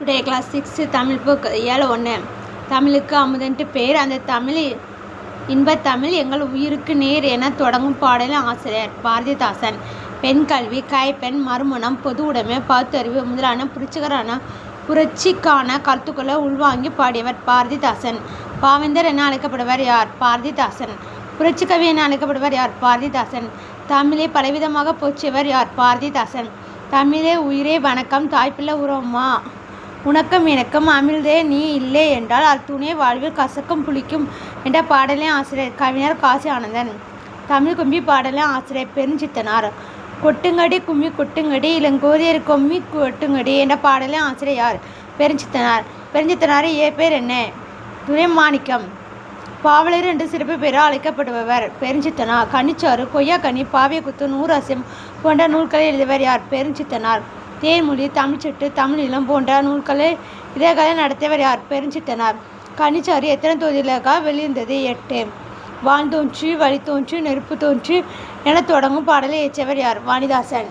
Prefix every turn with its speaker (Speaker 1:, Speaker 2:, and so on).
Speaker 1: Today class 6 Tamil book ஏழு ஒன்று தமிழுக்கு அமுதன்ட்டு பேர். அந்த தமிழ் இன்பத்தமிழ் எங்கள் உயிருக்கு நேர் என தொடங்கும் பாடலின் ஆசிரியர் பாரதிதாசன். பெண் கல்வி, கைப்பெண், மறுமணம், பொது உடைமை, பகுத்தறிவு முதலான புரட்சிக்கான கருத்துக்களை உள்வாங்கி பாடியவர் பாரதிதாசன். பாவேந்தர் என அழைக்கப்படுவர் யார்? பாரதிதாசன். புரட்சிக்கவி என அழைக்கப்படுவர் யார்? பாரதிதாசன். தமிழை பலவிதமாக போற்றியவர் யார்? பாரதிதாசன். தமிழே உயிரே வணக்கம், தாய்ப்பிள்ளை உறவுமா உனக்கும் எனக்கும், அமிழ்தே நீ இல்லை என்றால் அத்துணை வாழ்வில் கசக்கும் புளிக்கும் என்ற பாடலின் ஆசிரியர் கவிஞர் காசி ஆனந்தன். தமிழ் கும்மி பாடலின் ஆசிரியர் பெருஞ்சித்தனார். கொட்டுங்கடி கும்மி கொட்டுங்கடி இளங்கோதியர் கொம்மி கொட்டுங்கடி என்ற பாடலின் ஆசிரியர் யார்? பெருஞ்சித்தனார். பெருஞ்சித்தனார் இயற்பெயர் என்ன? துரைமாணிக்கம். பாவலர் என்று சிறப்பு பெயரால் அழைக்கப்படுபவர் பெருஞ்சித்தனார். கனிச்சாறு, கொய்யாக்கனி, பாவியக்குத்து, நூறாசியம் போன்ற நூல்களை எழுதியவர் யார்? பெருஞ்சித்தனார். தேன்மொழி, தமிழ்ச்செட்டு, தமிழீழம் போன்ற இதழ்களை நடத்தியவர் யார்? பெருஞ்சித்தனார். கனிச்சாறு எத்தனை தொகுதிகளாக வெளியிருந்தது? 8. வான் தோன்றி, வழி தோன்றி, நெருப்பு தோன்றி என தொடங்கும் பாடலை இயற்றியவர் யார்? வாணிதாசன்.